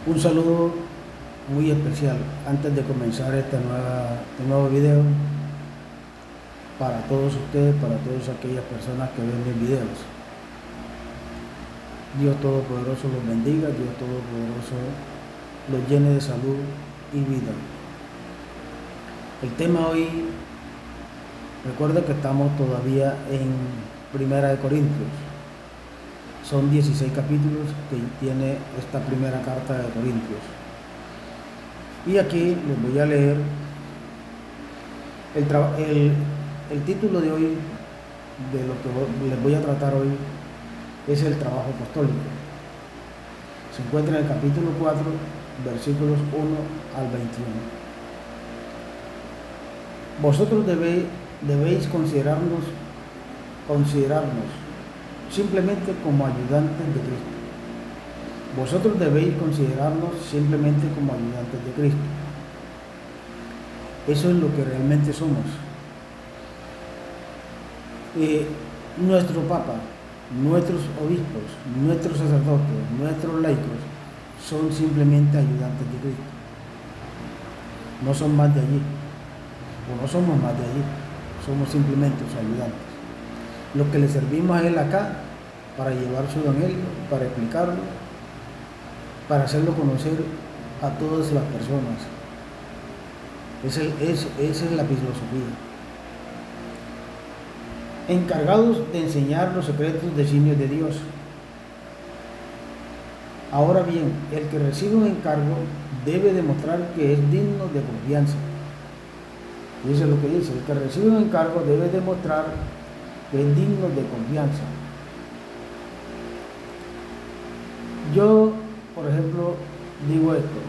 Un saludo muy especial antes de comenzar este nuevo video para todos ustedes, para todas aquellas personas que ven mis videos. Dios Todopoderoso los bendiga, Dios Todopoderoso los llene de salud y vida. El tema hoy, recuerda que estamos todavía en Primera de Corintios. Son 16 capítulos que tiene esta primera carta de Corintios. Y aquí les voy a leer el título de hoy, de lo que les voy a tratar hoy, es el trabajo apostólico. Se encuentra en el capítulo 4, versículos 1 al 21. Vosotros debéis considerarnos simplemente como ayudantes de Cristo. Vosotros debéis considerarnos simplemente como ayudantes de Cristo. Eso es lo que realmente somos. Nuestro Papa, nuestros obispos, nuestros sacerdotes, nuestros laicos son simplemente ayudantes de Cristo. No son más de allí, o no somos más de allí, somos simplemente sus ayudantes. Lo que le servimos a Él acá para llevar su evangelio, para explicarlo, para hacerlo conocer a todas las personas. Esa es la filosofía. Encargados de enseñar los secretos designios de Dios. Ahora bien, el que recibe un encargo debe demostrar que es digno de confianza. Dice lo que dice, el que recibe un encargo debe demostrar que es digno de confianza. Yo, por ejemplo, digo esto.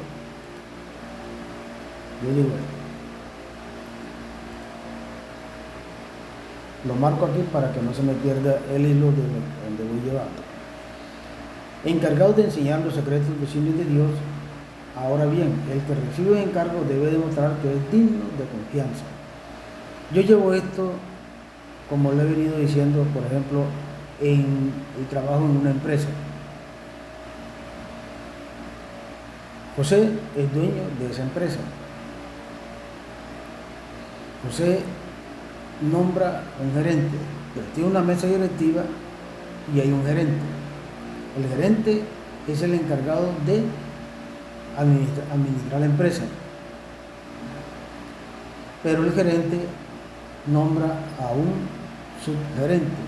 Lo marco aquí para que no se me pierda el hilo de donde voy llevando. Encargado de enseñar los secretos designios de Dios. Ahora bien, el que recibe un encargo debe demostrar que es digno de confianza. Yo llevo esto, como le he venido diciendo, por ejemplo, en el trabajo en una empresa. José es dueño de esa empresa. José nombra un gerente, pero tiene una mesa directiva y hay un gerente. El gerente es el encargado de administrar la empresa, pero el gerente nombra a un subgerente,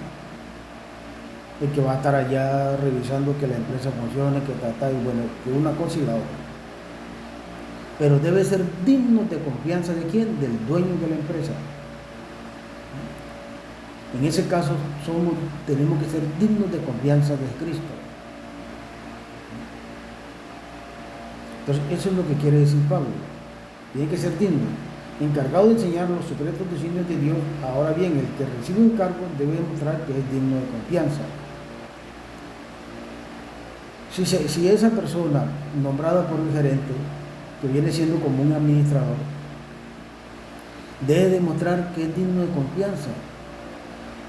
el que va a estar allá revisando que la empresa funcione, que una cosa y la otra. Pero debe ser digno de confianza de quién, del dueño de la empresa. En ese caso tenemos que ser dignos de confianza de Cristo. Entonces eso es lo que quiere decir Pablo. Tiene que ser digno, encargado de enseñar los secretos designios de Dios. Ahora bien, el que recibe un cargo debe demostrar que es digno de confianza. Si esa persona nombrada por el gerente, que viene siendo como un administrador, debe demostrar que es digno de confianza,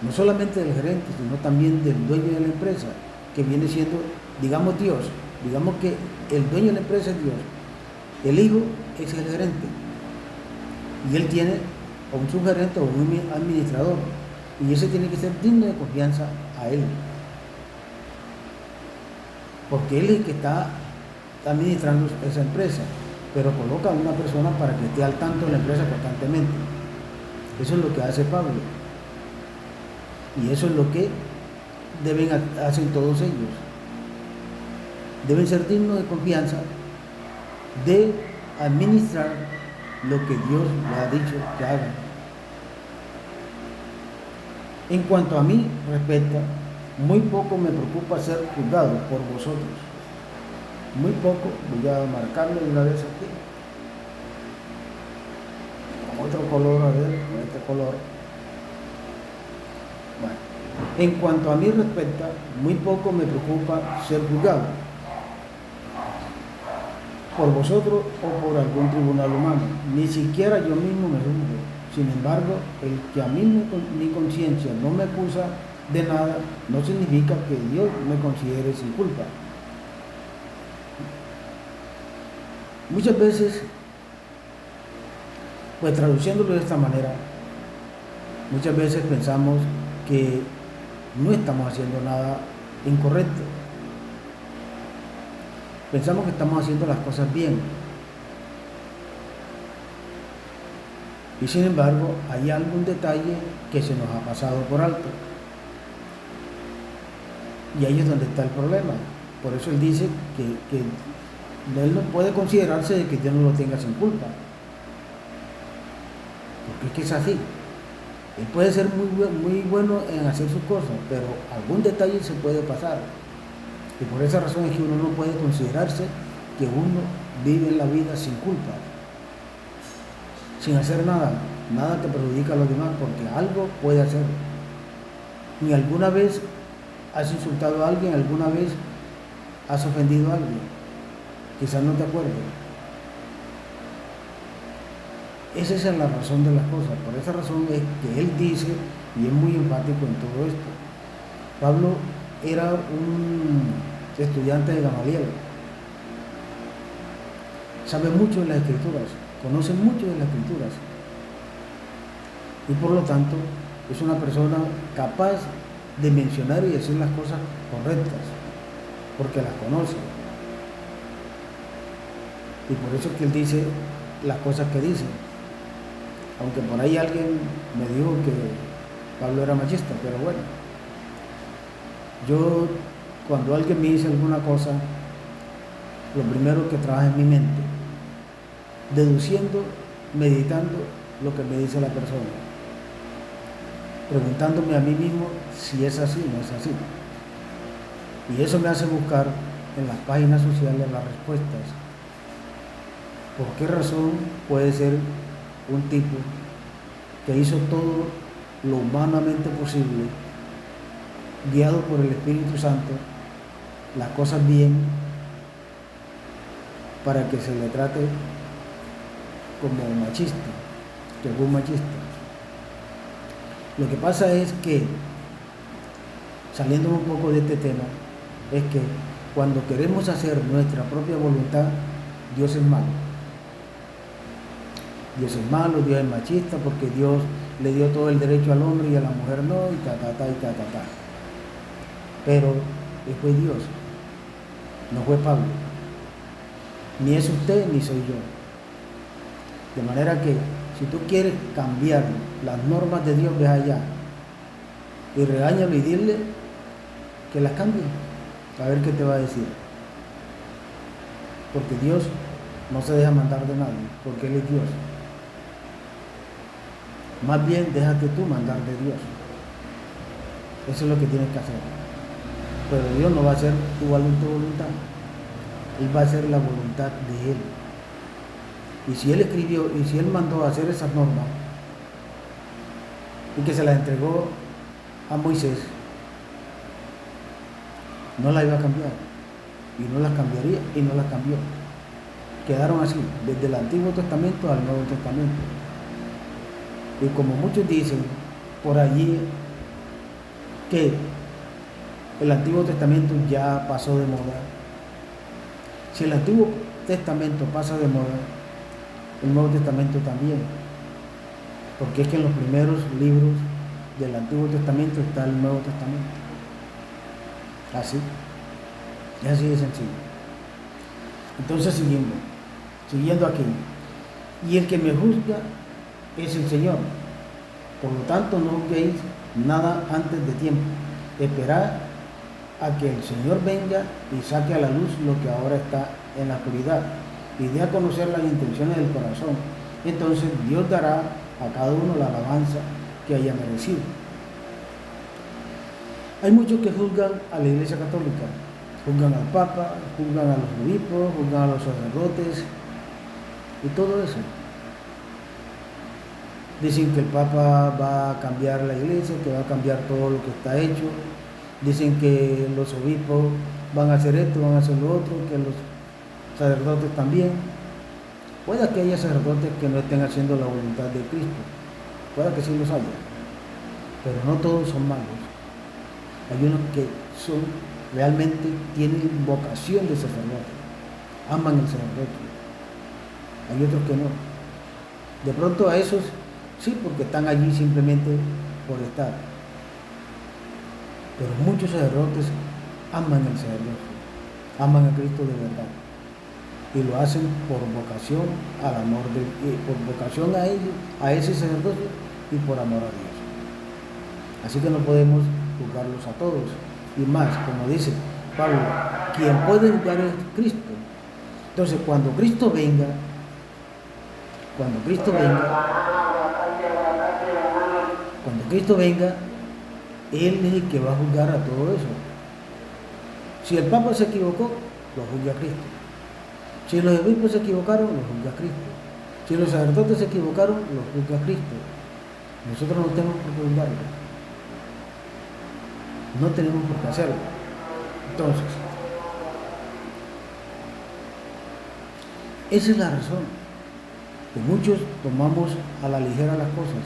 no solamente del gerente, sino también del dueño de la empresa, que viene siendo, digamos, Dios. Digamos que el dueño de la empresa es Dios, el hijo es el gerente, y él tiene o un subgerente o un administrador, y ese tiene que ser digno de confianza a él, porque él es el que está administrando esa empresa, pero coloca a una persona para que esté al tanto de la empresa constantemente. Eso es lo que hace Pablo, y eso es lo que hacen todos ellos. Deben ser dignos de confianza de administrar lo que Dios les ha dicho que hagan. En cuanto a mí respecta, muy poco me preocupa ser juzgado por vosotros. Muy poco, voy a marcarlo de una vez aquí, con otro color, a ver, con este color. Bueno, en cuanto a mí respecta, muy poco me preocupa ser juzgado por vosotros o por algún tribunal humano, ni siquiera yo mismo me juzgo. Sin embargo, el que a mí mi conciencia no me acusa de nada, no significa que Dios me considere sin culpa. Muchas veces, pues traduciéndolo de esta manera, muchas veces pensamos que no estamos haciendo nada incorrecto. Pensamos que estamos haciendo las cosas bien. Y sin embargo, hay algún detalle que se nos ha pasado por alto. Y ahí es donde está el problema. Por eso él dice que él no puede considerarse de que Dios no lo tenga sin culpa. Porque es que es así. Él puede ser muy bueno en hacer sus cosas, pero algún detalle se puede pasar. Y por esa razón es que uno no puede considerarse que uno vive en la vida sin culpa, sin hacer nada que perjudique a los demás, porque algo puede hacer. Ni alguna vez has insultado a alguien, alguna vez has ofendido a alguien, quizás no te acuerdes. Esa es la razón de las cosas. Por esa razón es que él dice, y es muy enfático en todo esto. Pablo era un estudiante de Gamaliel, sabe mucho de las escrituras, conoce mucho de las escrituras, y por lo tanto es una persona capaz de mencionar y decir las cosas correctas, porque las conoce. Y por eso es que él dice las cosas que dice. Aunque por ahí alguien me dijo que Pablo era machista, pero bueno, yo cuando alguien me dice alguna cosa, lo primero que trabaja en mi mente, deduciendo, meditando lo que me dice la persona, preguntándome a mí mismo si es así o no es así. Y eso me hace buscar en las páginas sociales las respuestas. ¿Por qué razón puede ser un tipo que hizo todo lo humanamente posible, guiado por el Espíritu Santo, las cosas bien, para que se le trate como machista, que fue un machista? Lo que pasa es que, saliendo un poco de este tema, es que cuando queremos hacer nuestra propia voluntad, Dios es malo. Dios es malo, Dios es machista, porque Dios le dio todo el derecho al hombre y a la mujer no, y ta. Pero fue Dios, no fue Pablo. Ni es usted, ni soy yo. De manera que, si tú quieres cambiar las normas de Dios, ve allá y regáñalo y dile que las cambie, a ver qué te va a decir. Porque Dios no se deja mandar de nadie, porque Él es Dios. Más bien, déjate tú mandar de Dios. Eso es lo que tienes que hacer. Pero Dios no va a hacer tu voluntad. Él va a hacer la voluntad de Él. Y si Él escribió, y si Él mandó a hacer esas normas, y que se las entregó a Moisés, no las iba a cambiar. Y no las cambiaría, y no las cambió. Quedaron así, desde el Antiguo Testamento al Nuevo Testamento. Y como muchos dicen por allí que el Antiguo Testamento ya pasó de moda, si el Antiguo Testamento pasa de moda, el Nuevo Testamento también, porque es que en los primeros libros del Antiguo Testamento está el Nuevo Testamento. Así, es así de sencillo. Entonces, siguiendo aquí, y el que me juzga es el Señor. Por lo tanto, no juzguéis nada antes de tiempo. Esperad a que el Señor venga y saque a la luz lo que ahora está en la oscuridad, y dé a conocer las intenciones del corazón. Entonces Dios dará a cada uno la alabanza que haya merecido. Hay muchos que juzgan a la Iglesia Católica, juzgan al Papa, juzgan a los obispos, juzgan a los sacerdotes y todo eso. Dicen que el Papa va a cambiar la Iglesia, que va a cambiar todo lo que está hecho. Dicen que los obispos van a hacer esto, van a hacer lo otro, que los sacerdotes también. Puede que haya sacerdotes que no estén haciendo la voluntad de Cristo, puede que sí los haya, pero no todos son malos. Hay unos que realmente tienen vocación de sacerdote, aman el sacerdote, hay otros que no. De pronto a esos sí, porque están allí simplemente por estar. Pero muchos sacerdotes aman el sacerdocio, aman a Cristo de verdad. Y lo hacen por vocación al amor por vocación a ellos, a ese sacerdocio y por amor a Dios. Así que no podemos juzgarlos a todos. Y más, como dice Pablo, quien puede juzgar es Cristo. Entonces, cuando Cristo venga, cuando Cristo venga, Él es el que va a juzgar a todo eso. Si el Papa se equivocó, lo juzga Cristo. Si los obispos se equivocaron, lo juzga Cristo. Si los sacerdotes se equivocaron, lo juzga Cristo. Nosotros no tenemos por qué juzgarlo. No tenemos por qué hacerlo. Entonces, esa es la razón que muchos tomamos a la ligera las cosas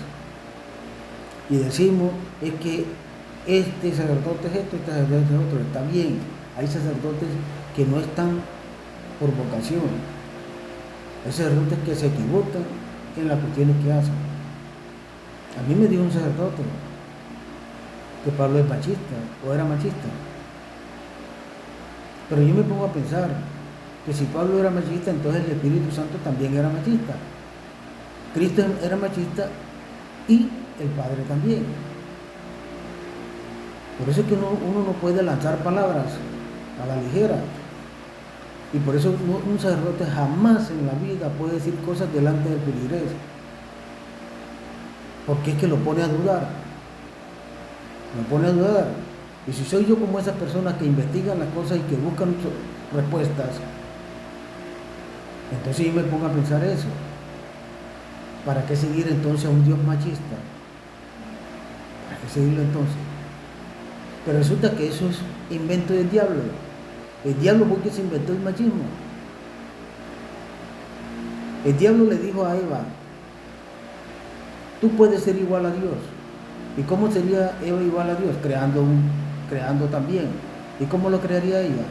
y decimos es que este sacerdote es esto, este sacerdote es otro. Está bien, hay sacerdotes que no están por vocación, hay sacerdotes que se equivocan en las cuestiones que hacen. A mí me dijo un sacerdote que Pablo es machista o era machista, pero yo me pongo a pensar que si Pablo era machista, entonces el Espíritu Santo también era machista. Cristo era machista y el Padre también. Por eso es que uno no puede lanzar palabras a la ligera. Y por eso un sacerdote jamás en la vida puede decir cosas delante del feligrés. Porque es que lo pone a dudar. Lo pone a dudar. Y si soy yo como esas personas que investigan las cosas y que buscan respuestas, entonces yo me pongo a pensar eso. ¿Para qué seguir entonces a un Dios machista? ¿Para qué seguirlo entonces? Pero resulta que eso es invento del diablo. El diablo fue que se inventó el machismo. El diablo le dijo a Eva, tú puedes ser igual a Dios. ¿Y cómo sería Eva igual a Dios? Creando también. ¿Y cómo lo crearía ella?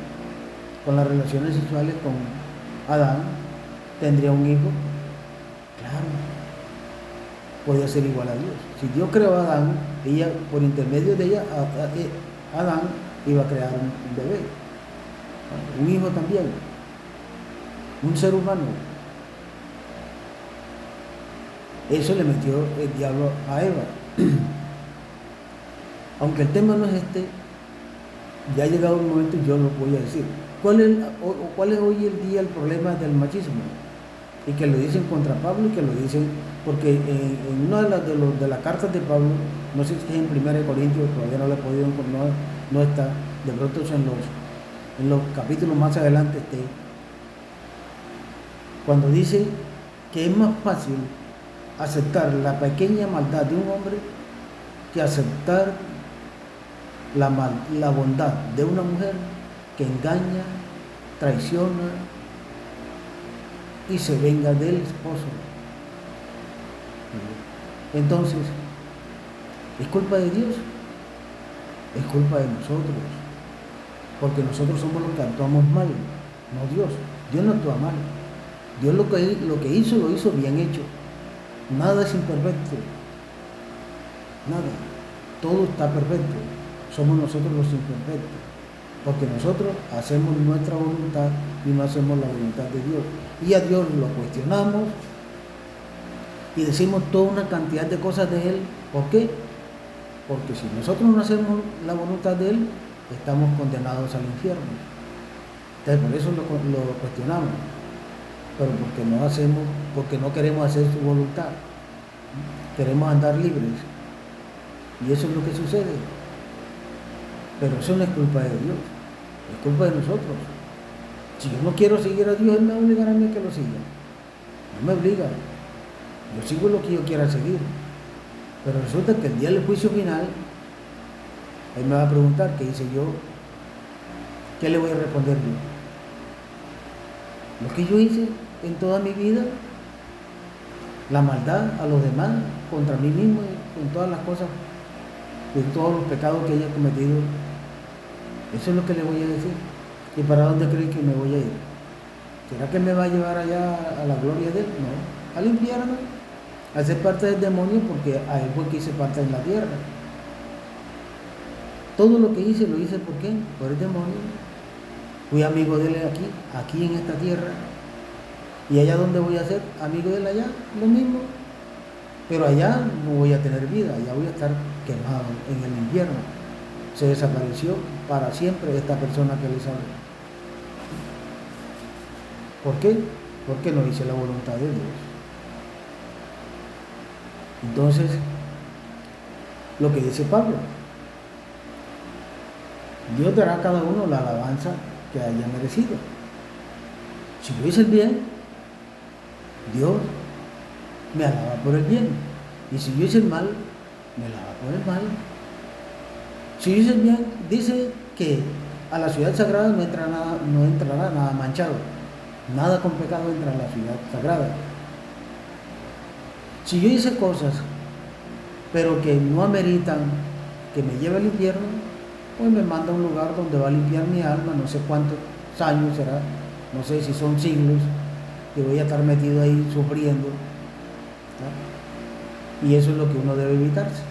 Con las relaciones sexuales con Adán. ¿Tendría un hijo? Claro. Podía ser igual a Dios. Si Dios creó a Adán, ella, por intermedio de ella, Adán iba a crear un bebé. Un hijo también. Un ser humano. Eso le metió el diablo a Eva. Aunque el tema no es este, ya ha llegado un momento y yo lo voy a decir. ¿Cuál es hoy el día el problema del machismo? Y que lo dicen contra Pablo y que lo dicen, porque en una de las cartas de Pablo, no sé si es en 1 Corintios, todavía no lo he podido, no está, de pronto en los capítulos más adelante esté, cuando dice que es más fácil aceptar la pequeña maldad de un hombre que aceptar la bondad de una mujer que engaña, traiciona y se venga del esposo. Entonces, ¿es culpa de Dios? Es culpa de nosotros, porque nosotros somos los que actuamos mal, no Dios. Dios no actúa mal. Dios lo que hizo, lo hizo bien hecho. Nada es imperfecto. Nada. Todo está perfecto. Somos nosotros los imperfectos. Porque nosotros hacemos nuestra voluntad y no hacemos la voluntad de Dios. Y a Dios lo cuestionamos y decimos toda una cantidad de cosas de Él. ¿Por qué? Porque si nosotros no hacemos la voluntad de Él, estamos condenados al infierno. Entonces por eso lo cuestionamos. Pero porque no queremos hacer su voluntad. Queremos andar libres. Y eso es lo que sucede. Pero eso no es culpa de Dios, es culpa de nosotros. Si yo no quiero seguir a Dios, Él me va a obligar a mí a que lo siga. No me obliga. Yo sigo lo que yo quiera seguir. Pero resulta que el día del juicio final, Él me va a preguntar qué hice yo, qué le voy a responder yo. Lo que yo hice en toda mi vida, la maldad a los demás, contra mí mismo, con todas las cosas, con todos los pecados que haya cometido. Eso es lo que le voy a decir. ¿Y para dónde creen que me voy a ir? ¿Será que me va a llevar allá a la gloria de Él? No, al infierno, a ser parte del demonio, porque a Él fue que hice parte en la tierra. Todo lo que hice, lo hice ¿por qué? Por el demonio. Fui amigo de Él aquí en esta tierra. Y allá donde voy a ser amigo de Él allá, lo mismo. Pero allá no voy a tener vida, allá voy a estar quemado en el infierno. Se desapareció para siempre esta persona que les habló. ¿Por qué? Porque no hice la voluntad de Dios. Entonces, lo que dice Pablo, Dios dará a cada uno la alabanza que haya merecido. Si yo hice el bien, Dios me alaba por el bien. Y si yo hice el mal, me alaba por el mal. Si yo hice el bien, dice que a la ciudad sagrada no entrará nada manchado. Nada con pecado entra a la ciudad sagrada. Si yo hice cosas, pero que no ameritan que me lleve al infierno, pues me manda a un lugar donde va a limpiar mi alma, no sé cuántos años será, no sé si son siglos, que voy a estar metido ahí sufriendo. ¿No? Y eso es lo que uno debe evitarse.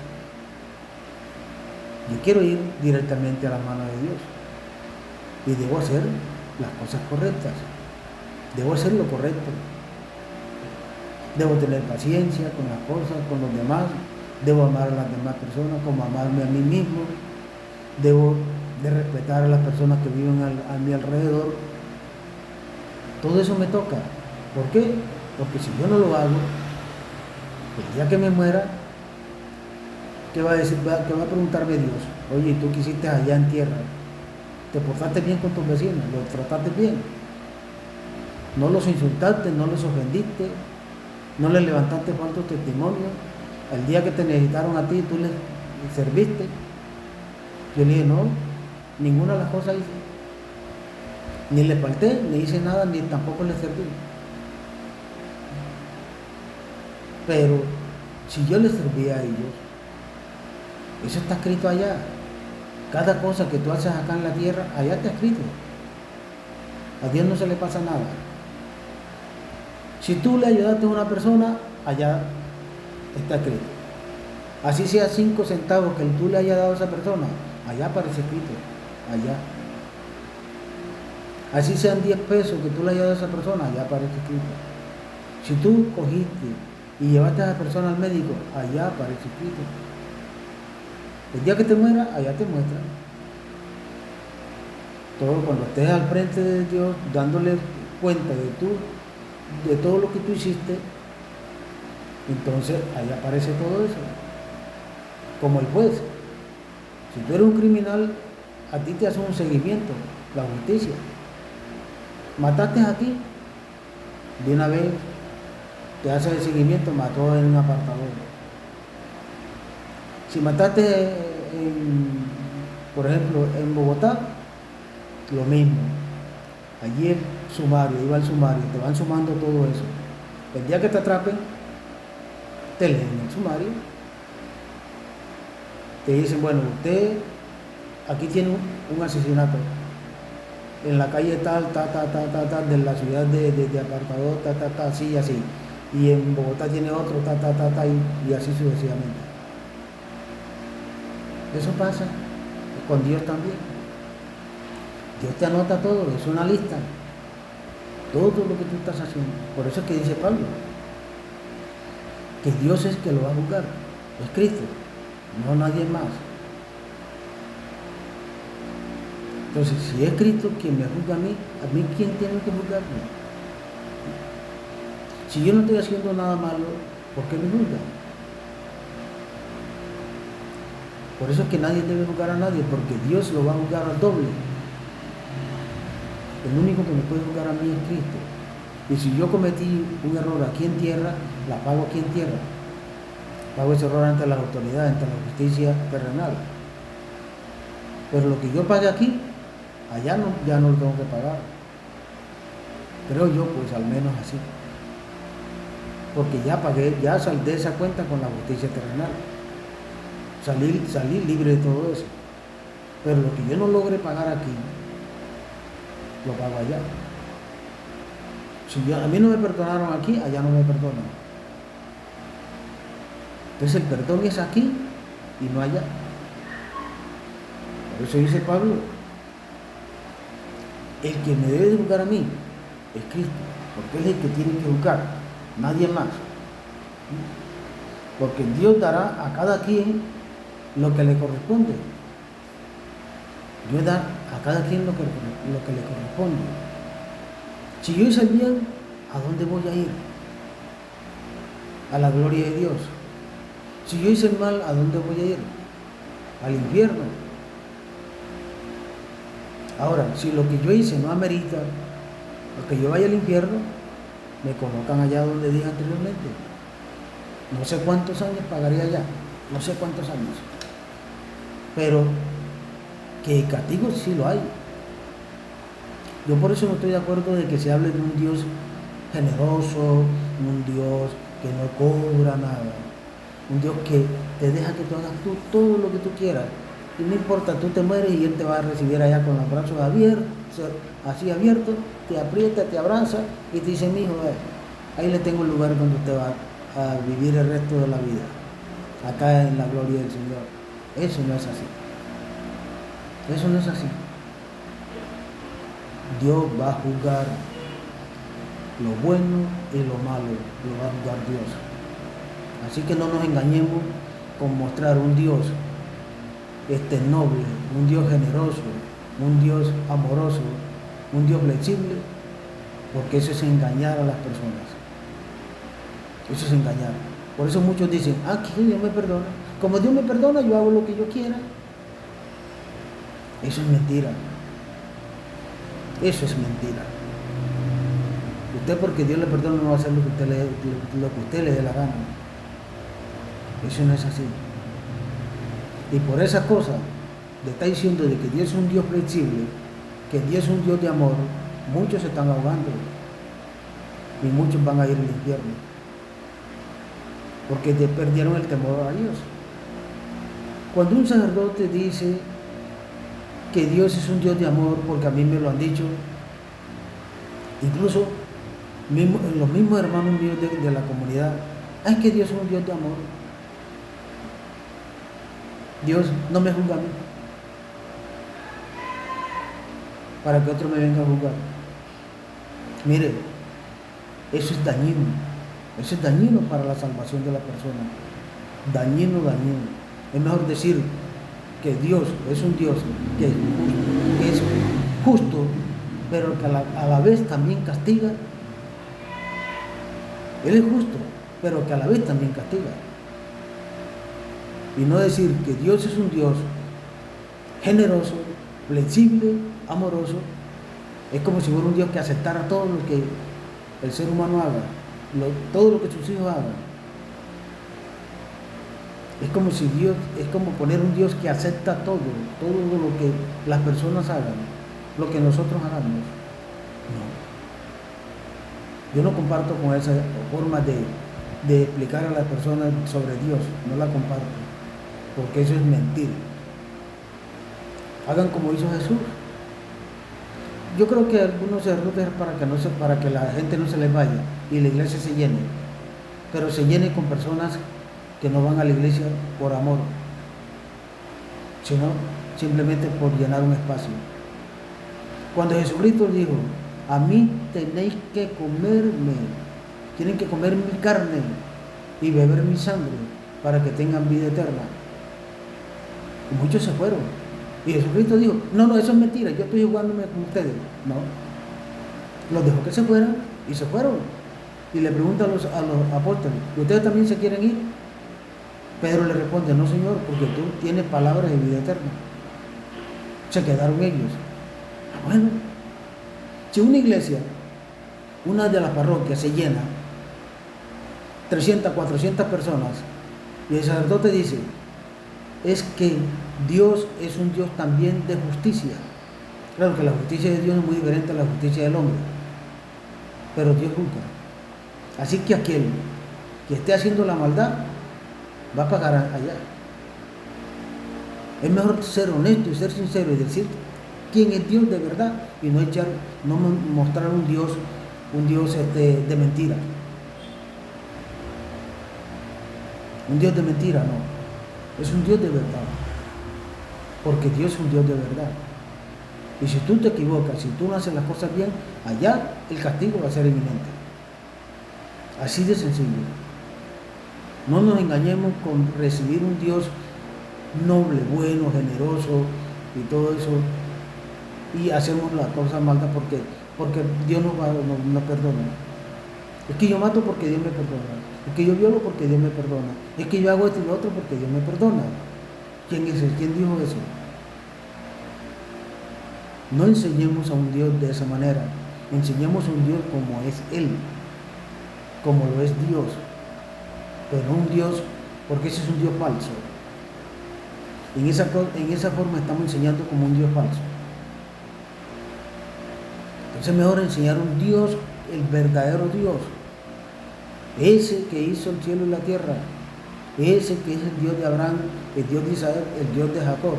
Yo quiero ir directamente a la mano de Dios y debo hacer las cosas correctas, debo hacer lo correcto, debo tener paciencia con las cosas, con los demás, debo amar a las demás personas como amarme a mí mismo, debo de respetar a las personas que viven a mi alrededor. Todo eso me toca. ¿Por qué? Porque si yo no lo hago, el día que me muera, ¿qué va a decir? ¿Qué va a preguntarme Dios? Oye, ¿tú qué hiciste allá en tierra? ¿Te portaste bien con tus vecinos? ¿Los trataste bien? ¿No los insultaste? ¿No los ofendiste? ¿No les levantaste falsos testimonios? El día que te necesitaron a ti, ¿tú les serviste? Yo le dije, no, ninguna de las cosas hice. Ni les falté, ni hice nada, ni tampoco les serví. Pero si yo les serví a ellos, eso está escrito allá. Cada cosa que tú haces acá en la tierra, allá está escrito. A Dios no se le pasa nada. Si tú le ayudaste a una persona, allá está escrito. Así sea 5 centavos que tú le hayas dado a esa persona, allá aparece escrito, allá. Así sean 10 pesos que tú le hayas dado a esa persona, allá aparece escrito. Si tú cogiste y llevaste a esa persona al médico, allá aparece escrito. El día que te mueras, allá te muestra. Todo, cuando estés al frente de Dios, dándole cuenta de todo lo que tú hiciste, entonces ahí aparece todo eso. Como el juez. Si tú eres un criminal, a ti te hace un seguimiento, la justicia. Mataste aquí, de una vez te hace el seguimiento, mató en un apartador. Si mataste, por ejemplo, en Bogotá, lo mismo. Allí el sumario, iba al sumario, te van sumando todo eso. El día que te atrapen, te leen el sumario. Te dicen, bueno, usted aquí tiene un asesinato en la calle tal, de la ciudad de apartador, así y así. Y en Bogotá tiene otro, y así sucesivamente. Eso pasa con Dios también. Dios te anota todo, es una lista. Todo lo que tú estás haciendo. Por eso es que dice Pablo, que Dios es que lo va a juzgar. Es Cristo, no nadie más. Entonces, si es Cristo quien me juzga a mí ¿quién tiene que juzgarme? Si yo no estoy haciendo nada malo, ¿por qué me juzgan? Por eso es que nadie debe juzgar a nadie, porque Dios lo va a juzgar al doble. El único que me puede juzgar a mí es Cristo. Y si yo cometí un error aquí en tierra, la pago aquí en tierra. Pago ese error ante las autoridades, ante la justicia terrenal. Pero lo que yo pague aquí, allá no, ya no lo tengo que pagar. Creo yo, pues al menos así. Porque ya pagué, ya saldé esa cuenta con la justicia terrenal. Salí libre de todo eso. Pero lo que yo no logre pagar aquí, lo pago allá. A mí no me perdonaron aquí, allá no me perdonan. Entonces el perdón es aquí y no allá. Por eso dice Pablo, el que me debe de juzgar a mí es Cristo, porque es el que tiene que juzgar, nadie más. Porque Dios dará a cada quien lo que le corresponde. Dios da a cada quien lo que le corresponde. Si yo hice el bien, ¿a dónde voy a ir? A la gloria de Dios. Si yo hice el mal, ¿a dónde voy a ir? Al infierno. Ahora, si lo que yo hice no amerita que yo vaya al infierno, me colocan allá donde dije anteriormente. No sé cuántos años pagaría allá, no sé cuántos años. Pero que castigo sí lo hay. Yo por eso no estoy de acuerdo de que se hable de un Dios generoso, un Dios que no cobra nada, un Dios que te deja que tú hagas todo lo que tú quieras. Y no importa, tú te mueres y Él te va a recibir allá con los brazos abiertos, así abiertos, te aprieta, te abraza y te dice, mijo, ahí le tengo el lugar donde usted va a vivir el resto de la vida, acá en la gloria del Señor. Eso no es así. Eso no es así. Dios va a juzgar lo bueno y lo malo, lo va a juzgar Dios. Así que no nos engañemos con mostrar un Dios noble, un Dios generoso, un Dios amoroso, un Dios flexible, porque eso es engañar a las personas. Eso es engañar. Por eso muchos dicen, que Dios me perdona. Como Dios me perdona, yo hago lo que yo quiera. Eso es mentira. Eso es mentira. Usted, porque Dios le perdona, no va a hacer lo que usted le dé la gana. Eso no es así. Y por esas cosas le está diciendo de que Dios es un Dios flexible, que Dios es un Dios de amor, muchos se están ahogando y muchos van a ir al infierno porque perdieron el temor a Dios. Cuando un sacerdote dice que Dios es un Dios de amor, porque a mí me lo han dicho, incluso los mismos hermanos míos de la comunidad, es que Dios es un Dios de amor. Dios no me juzga a mí para que otro me venga a juzgar. Mire, eso es dañino. Eso es dañino para la salvación de la persona. Dañino. Es mejor decir que Dios es un Dios que es justo, pero que a la vez también castiga. Él es justo, pero que a la vez también castiga. Y no decir que Dios es un Dios generoso, flexible, amoroso. Es como si fuera un Dios que aceptara todo lo que el ser humano haga, todo lo que sus hijos hagan. Es como poner un Dios que acepta todo lo que las personas hagan, lo que nosotros hagamos. No. Yo no comparto con esa forma de explicar a las personas sobre Dios, no la comparto, porque eso es mentir. Hagan como hizo Jesús. Yo creo que algunos errores para que la gente no se les vaya y la iglesia se llene, pero se llene con personas que no van a la iglesia por amor, sino simplemente por llenar un espacio. Cuando Jesucristo dijo, a mí tenéis que comerme, tienen que comer mi carne y beber mi sangre para que tengan vida eterna. Y muchos se fueron. Y Jesucristo dijo, no, eso es mentira, yo estoy jugándome con ustedes. No, los dejó que se fueran y se fueron. Y le pregunta a los apóstoles, ¿ustedes también se quieren ir? Pedro le responde, no Señor, porque tú tienes palabras de vida eterna. Se quedaron ellos. Bueno, si una iglesia, una de las parroquias se llena, 300, 400 personas, y el sacerdote dice, es que Dios es un Dios también de justicia. Claro que la justicia de Dios es muy diferente a la justicia del hombre, pero Dios juzga. Así que aquel que esté haciendo la maldad va a pagar allá. Es mejor ser honesto y ser sincero y decir quién es Dios de verdad y no mostrar un Dios un Dios de mentira. Un Dios de mentira, no. Es un Dios de verdad. Porque Dios es un Dios de verdad. Y si tú te equivocas, si tú no haces las cosas bien, allá el castigo va a ser inminente. Así de sencillo. No nos engañemos con recibir un Dios noble, bueno, generoso y todo eso, y hacemos las cosas malas porque Dios nos perdona. Es que yo mato porque Dios me perdona. Es que yo violo porque Dios me perdona. Es que yo hago esto y lo otro porque Dios me perdona. ¿Quién es él? ¿Quién dijo eso? No enseñemos a un Dios de esa manera. Enseñemos a un Dios como es Él, como lo es Dios. Pero no un Dios, porque ese es un Dios falso. En esa forma estamos enseñando como un Dios falso. Entonces es mejor enseñar a un Dios, el verdadero Dios. Ese que hizo el cielo y la tierra. Ese que es el Dios de Abraham, el Dios de Israel, el Dios de Jacob,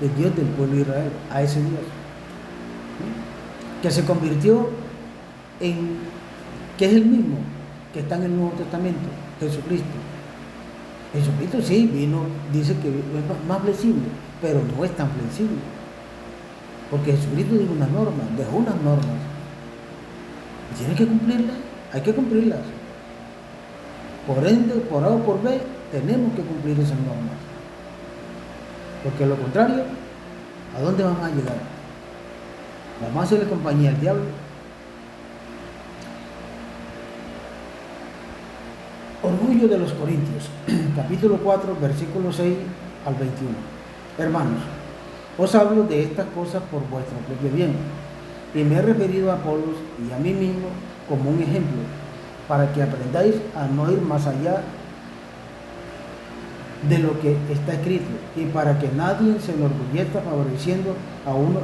el Dios del pueblo de Israel. A ese Dios. Que se convirtió en, que es el mismo que está en el Nuevo Testamento, Jesucristo. Jesucristo sí vino, dice que es más flexible, pero no es tan flexible. Porque Jesucristo dijo unas normas, dejó unas normas. Y tiene que cumplirlas, hay que cumplirlas. Por ende, por A o por B, tenemos que cumplir esas normas. Porque de lo contrario, ¿a dónde vamos a llegar? Vamos a hacerle compañía al diablo. Orgullo de los Corintios, capítulo 4, versículo 6 al 21. Hermanos, os hablo de estas cosas por vuestro propio bien, y me he referido a Apolos y a mí mismo como un ejemplo, para que aprendáis a no ir más allá de lo que está escrito, y para que nadie se enorgullezca favoreciendo a uno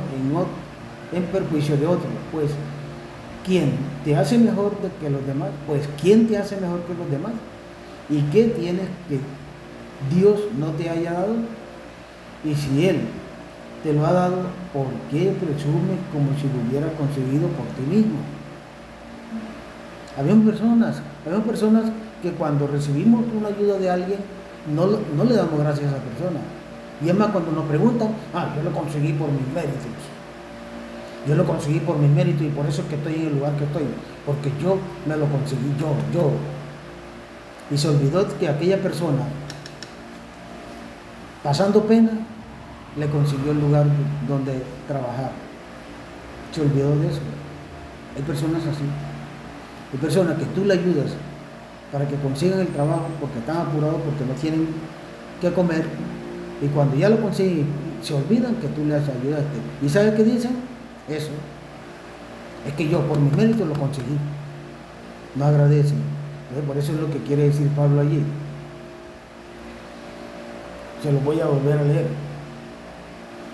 en perjuicio de otro. Pues, ¿quién te hace mejor que los demás? Pues, ¿quién te hace mejor que los demás? ¿Y qué tienes que Dios no te haya dado? Y si Él te lo ha dado, ¿por qué presumes como si lo hubiera conseguido por ti mismo? Habemos personas que cuando recibimos una ayuda de alguien, no le damos gracias a esa persona. Y es más, cuando nos preguntan, yo lo conseguí por mis méritos. Yo lo conseguí por mis méritos y por eso es que estoy en el lugar que estoy. Porque yo me lo conseguí, yo. Y se olvidó que aquella persona, pasando pena, le consiguió el lugar donde trabajar. Se olvidó de eso. Hay personas así. Hay personas que tú le ayudas para que consigan el trabajo porque están apurados, porque no tienen que comer. Y cuando ya lo consiguen, se olvidan que tú les ayudaste. ¿Y sabes qué dicen? Eso. Es que yo por mis méritos lo conseguí. No agradecen. Entonces, por eso es lo que quiere decir Pablo allí. Se lo voy a volver a leer.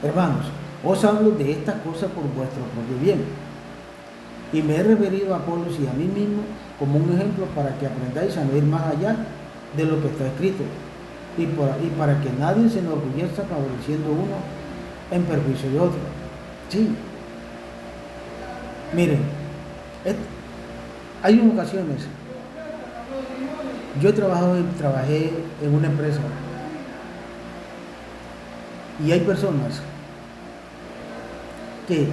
Hermanos, os hablo de estas cosas por vuestro propio bien. Y me he referido a Apolos y a mí mismo como un ejemplo para que aprendáis a no ir más allá de lo que está escrito. Y para que nadie se enorgullezca favoreciendo uno en perjuicio de otro. Sí. Miren, hay ocasiones. Yo trabajé en una empresa y hay personas que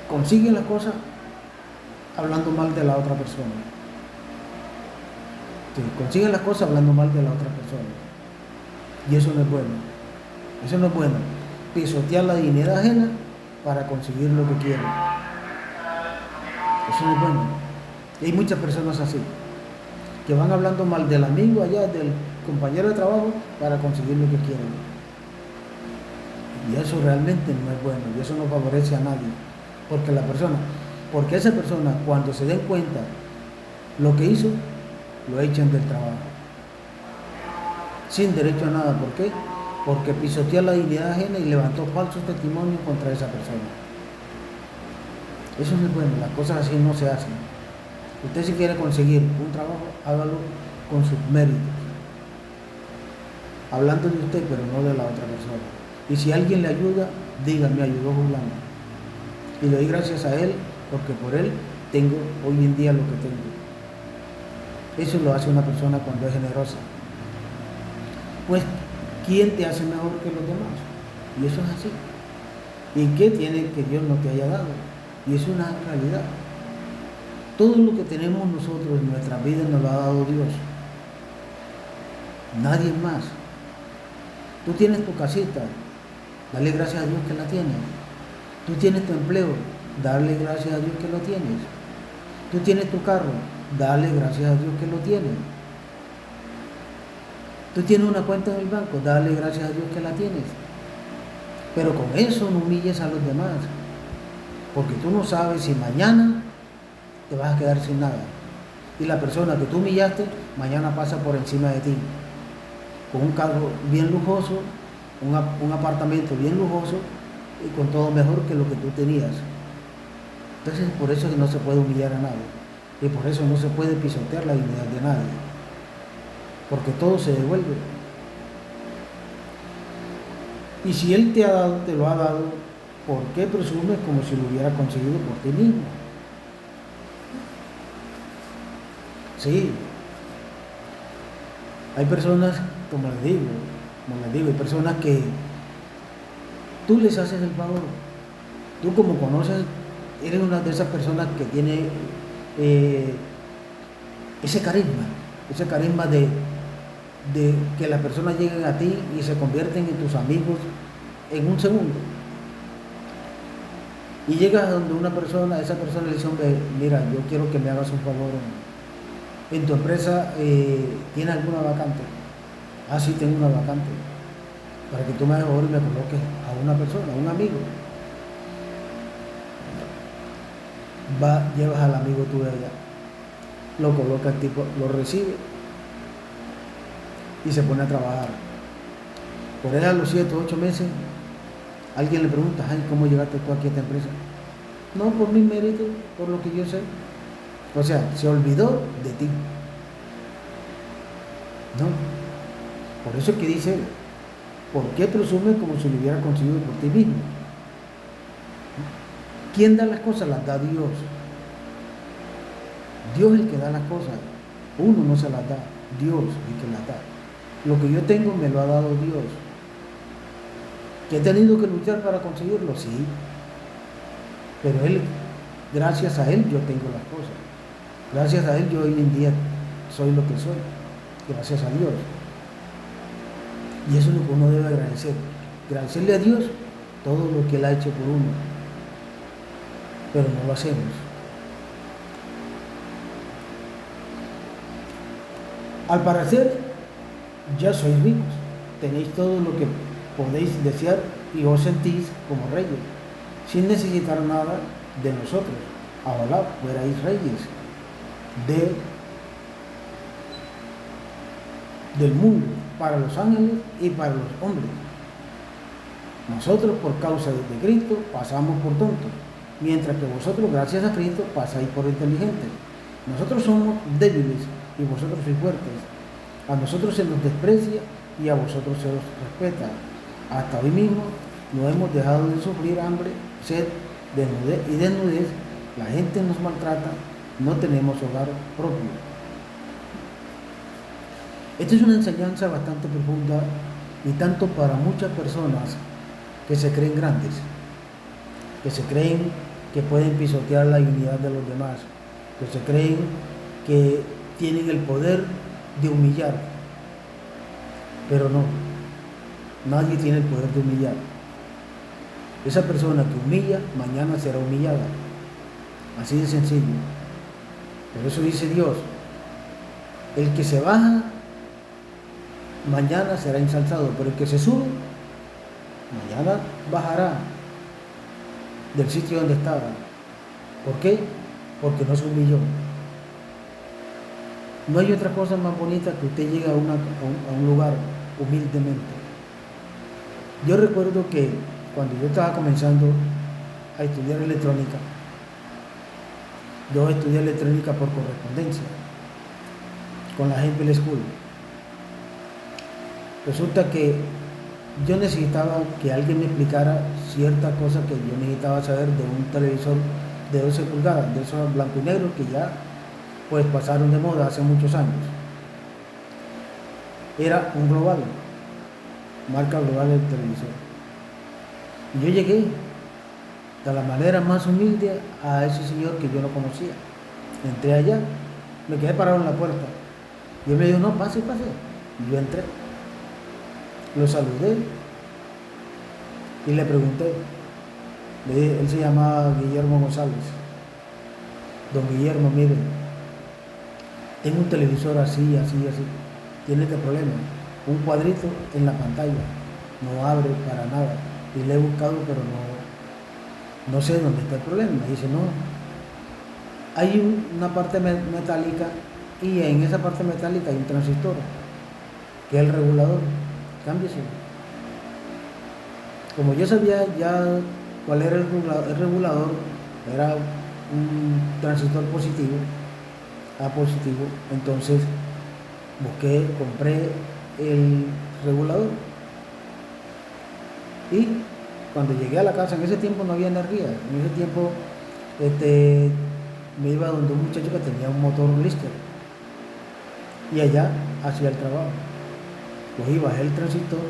consiguen las cosas hablando mal de la otra persona. Que consiguen las cosas hablando mal de la otra persona. Y eso no es bueno. Eso no es bueno. Pisotear la dignidad ajena para conseguir lo que quieren. Eso no es bueno. Y hay muchas personas así, que van hablando mal del amigo allá, del compañero de trabajo, para conseguir lo que quieren. Y eso realmente no es bueno, y eso no favorece a nadie. Porque esa persona, cuando se den cuenta lo que hizo, lo echan del trabajo. Sin derecho a nada. ¿Por qué? Porque pisoteó la dignidad ajena y levantó falsos testimonios contra esa persona. Eso no es bueno, las cosas así no se hacen. Usted si quiere conseguir un trabajo, hágalo con sus méritos. Hablando de usted, pero no de la otra persona. Y si alguien le ayuda, diga, me ayudó fulano. Y le doy gracias a él, porque por él tengo hoy en día lo que tengo. Eso lo hace una persona cuando es generosa. Pues, ¿quién te hace mejor que los demás? Y eso es así. ¿Y qué tiene que Dios no te haya dado? Y es una realidad. Todo lo que tenemos nosotros en nuestra vida nos lo ha dado Dios. Nadie más. Tú tienes tu casita, dale gracias a Dios que la tienes. Tú tienes tu empleo, dale gracias a Dios que lo tienes. Tú tienes tu carro, dale gracias a Dios que lo tienes. Tú tienes una cuenta en el banco, dale gracias a Dios que la tienes. Pero con eso no humilles a los demás, porque tú no sabes si mañana te vas a quedar sin nada. Y la persona que tú humillaste, mañana pasa por encima de ti, con un carro bien lujoso, un apartamento bien lujoso y con todo mejor que lo que tú tenías. Entonces, por eso es que no se puede humillar a nadie, y por eso no se puede pisotear la dignidad de nadie, porque todo se devuelve. Y si Él te ha dado, te lo ha dado, ¿por qué presumes como si lo hubiera conseguido por ti mismo? Sí, hay personas, como les digo, hay personas que tú les haces el favor. Tú, como conoces, eres una de esas personas que tiene ese carisma de que las personas lleguen a ti y se convierten en tus amigos en un segundo. Y llegas donde esa persona le dice: hombre, mira, yo quiero que me hagas un favor. En tu empresa, ¿tiene alguna vacante? Ah, sí, tengo una vacante. Para que tú me hagas favor y me coloques a una persona, a un amigo. Llevas al amigo tuyo allá, lo coloca el tipo, lo recibe y se pone a trabajar. Por ahí a los 7 o 8 meses, alguien le pregunta: ay, ¿cómo llegaste tú aquí a esta empresa? No, por mi mérito, por lo que yo sé. O sea, se olvidó de ti. No. Por eso es que dice: ¿por qué presumes como si lo hubiera conseguido por ti mismo? ¿Quién da las cosas? Las da Dios. Dios es el que da las cosas. Uno no se las da, Dios es el que las da. Lo que yo tengo me lo ha dado Dios. ¿Que he tenido que luchar para conseguirlo? Sí. Pero gracias a Él yo tengo las cosas. Gracias a Él yo hoy en día soy lo que soy. Gracias a Dios. Y eso es lo que uno debe agradecer. Agradecerle a Dios todo lo que Él ha hecho por uno. Pero no lo hacemos. Al parecer, ya sois ricos. Tenéis todo lo que podéis desear y os sentís como reyes, sin necesitar nada de nosotros. Ahora fuerais reyes del mundo, para los ángeles y para los hombres. Nosotros, por causa de Cristo, pasamos por tontos, mientras que vosotros, gracias a Cristo, pasáis por inteligentes. Nosotros somos débiles y vosotros sois fuertes. A nosotros se nos desprecia y a vosotros se os respeta. Hasta hoy mismo no hemos dejado de sufrir hambre, sed, desnudez. La gente nos maltrata, no tenemos hogar propio. Esta es una enseñanza bastante profunda, y tanto para muchas personas que se creen grandes, que se creen que pueden pisotear la dignidad de los demás, que se creen que tienen el poder de humillar. Pero no, nadie tiene el poder de humillar. Esa persona que humilla, mañana será humillada. Así de sencillo. Por eso dice Dios: el que se baja, mañana será ensalzado, pero el que se sube, mañana bajará del sitio donde estaba. ¿Por qué? Porque no se humilló. No hay otra cosa más bonita que usted llegue a un lugar humildemente. Yo recuerdo que cuando yo estaba comenzando a estudiar electrónica, yo estudié electrónica por correspondencia con la Hempel School. Resulta que yo necesitaba que alguien me explicara ciertas cosas que yo necesitaba saber de un televisor de 12 pulgadas, de esos blanco y negro que ya pues pasaron de moda hace muchos años. Era un global, marca global del televisor. Y yo llegué de la manera más humilde a ese señor que yo no conocía. Entré allá, me quedé parado en la puerta. Y él me dijo, no, pase, pase. Y yo entré, lo saludé y le pregunté. Le dije, él se llamaba Guillermo González. Don Guillermo, mire, tengo un televisor así, así, así. Tiene este problema. Un cuadrito en la pantalla. No abre para nada. Y le he buscado, pero no sé dónde está el problema. Me dice, no. Hay una parte metálica y en esa parte metálica hay un transistor, que es el regulador. Cámbieselo. Como yo sabía ya cuál era el regulador, era un transistor positivo, A positivo, entonces compré el regulador. Y cuando llegué a la casa, en ese tiempo no había energía, en ese tiempo me iba donde un muchacho que tenía un motor Lister y allá hacía el trabajo. Cogí, bajé el transistor,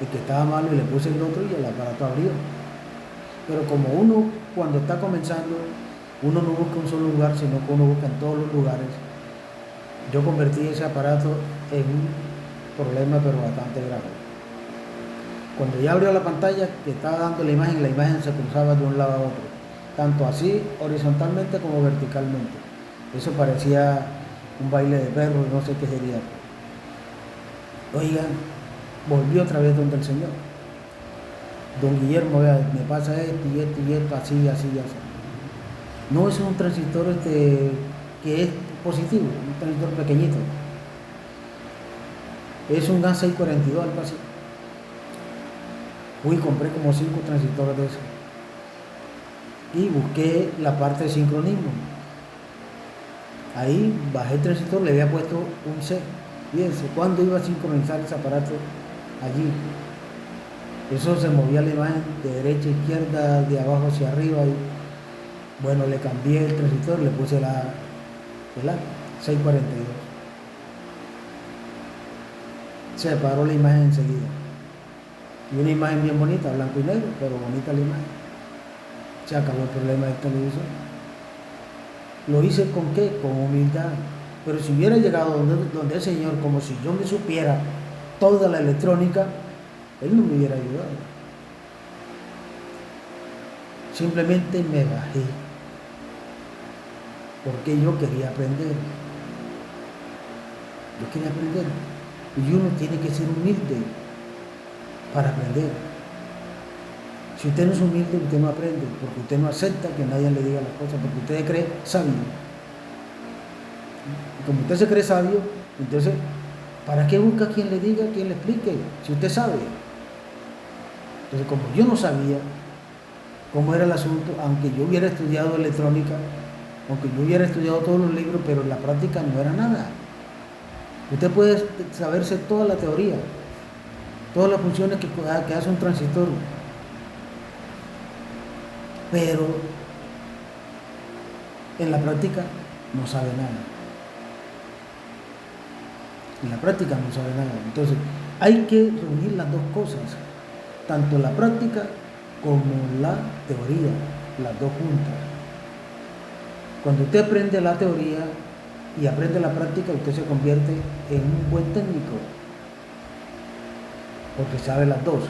el que estaba malo, y le puse el otro y el aparato abrió. Pero como uno cuando está comenzando, uno no busca un solo lugar, sino que uno busca en todos los lugares, yo convertí ese aparato en un problema pero bastante grave. Cuando ya abrió la pantalla que estaba dando la imagen se cruzaba de un lado a otro, tanto así horizontalmente como verticalmente. Eso parecía un baile de perros, no sé qué sería. Oigan, volvió otra vez donde el señor. Don Guillermo, vea, me pasa esto y esto y esto, así, así, así. No es un transistor que es positivo, un transistor pequeñito. Es un GAN 642, algo así. Fui y compré como 5 transistores de esos. Y busqué la parte de sincronismo. Ahí bajé el transistor, le había puesto un C. Fíjense, ¿cuándo iba a sincronizar ese aparato allí? Eso se movía la imagen de derecha a izquierda, de abajo hacia arriba. Y bueno, le cambié el transistor, le puse la 642. Se paró la imagen enseguida. Y una imagen bien bonita, blanco y negro, pero bonita la imagen. Se acabó el problema del televisor. Lo hice ¿con qué? Con humildad. Pero si hubiera llegado donde el señor, como si yo me supiera toda la electrónica, él no me hubiera ayudado. Simplemente me bajé, porque yo quería aprender. Yo quería aprender. Y uno tiene que ser humilde para aprender. Si usted no es humilde, usted no aprende, porque usted no acepta que nadie le diga las cosas, porque usted se cree sabio. Y como usted se cree sabio, entonces, ¿para qué busca quien le diga, quien le explique, si usted sabe? Entonces, como yo no sabía cómo era el asunto, aunque yo hubiera estudiado electrónica, aunque yo hubiera estudiado todos los libros, pero en la práctica no era nada. Usted puede saberse toda la teoría, todas las funciones que hace un transistor, pero en la práctica no sabe nada. En la práctica no sabe nada. Entonces, hay que reunir las dos cosas, tanto la práctica como la teoría, las dos juntas. Cuando usted aprende la teoría y aprende la práctica, usted se convierte en un buen técnico, porque sabe las dos.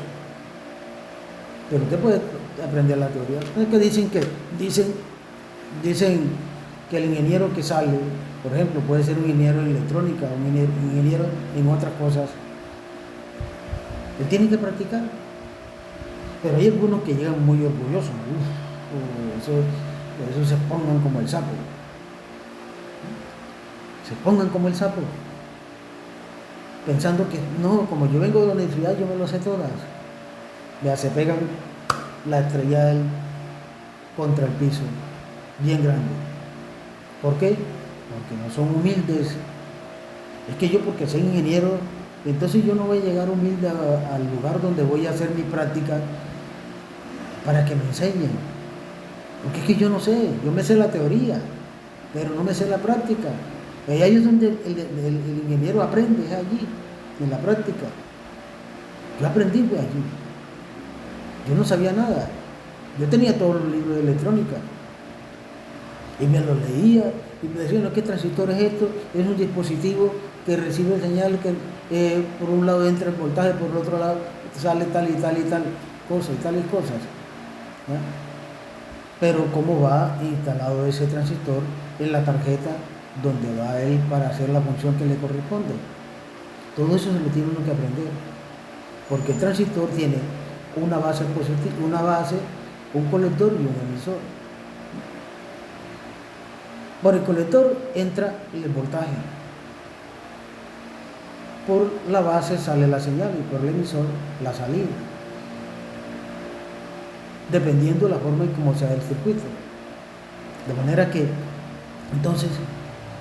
Pero usted puede aprender la teoría. Es que dicen que el ingeniero que sale, por ejemplo, puede ser un ingeniero en electrónica, un ingeniero en otras cosas. Él tiene que practicar. Pero hay algunos que llegan muy orgullosos. Por eso se pongan como el sapo. Se pongan como el sapo. Pensando que no, como yo vengo de la universidad, yo me lo sé todas. Ya se pegan la estrella contra el piso, bien grande. ¿Por qué? Porque no son humildes. Es que yo, porque soy ingeniero, entonces yo no voy a llegar humilde al lugar donde voy a hacer mi práctica para que me enseñen. Porque es que yo no sé, yo me sé la teoría, pero no me sé la práctica. Y ahí es donde el ingeniero aprende, es allí, en la práctica. Yo aprendí de allí. Yo no sabía nada. Yo tenía todos los libros de electrónica y me los leía y me decían, ¿no? ¿Qué transistor es esto? Es un dispositivo que recibe señal que por un lado entra el voltaje, por el otro lado sale tal y tal y tal cosa y tales cosas. ¿Ya? Pero cómo va instalado ese transistor en la tarjeta donde va él para hacer la función que le corresponde. Todo eso se lo tiene uno que aprender, porque el transistor tiene una base positiva, una base, un colector y un emisor. Por el colector entra el voltaje, por la base sale la señal y por el emisor la salida, dependiendo de la forma en cómo sea el circuito. De manera que, entonces,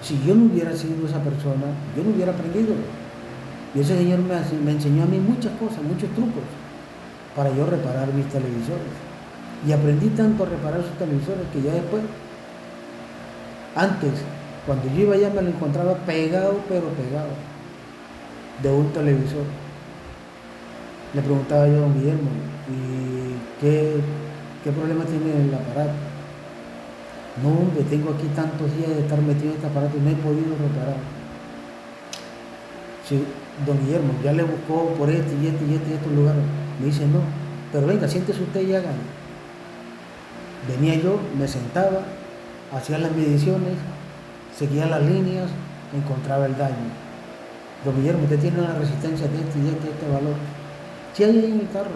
si yo no hubiera sido esa persona, yo no hubiera aprendido. Y ese señor me enseñó a mí muchas cosas, muchos trucos para yo reparar mis televisores. Y aprendí tanto a reparar esos televisores que ya después, antes, cuando yo iba allá me lo encontraba pegado, pero pegado, de un televisor. Le preguntaba yo a don Guillermo, ¿y qué problema tiene el aparato? No, hombre, tengo aquí tantos días de estar metido en este aparato y no he podido reparar. Sí, don Guillermo, ya le buscó por este y este y este y estos lugares. Me dice, no, pero venga, siéntese usted y hágalo. Venía yo, me sentaba, hacía las mediciones, seguía las líneas, encontraba el daño. Don Guillermo, usted tiene una resistencia de este y este valor. ¿Qué hay ahí en el carro?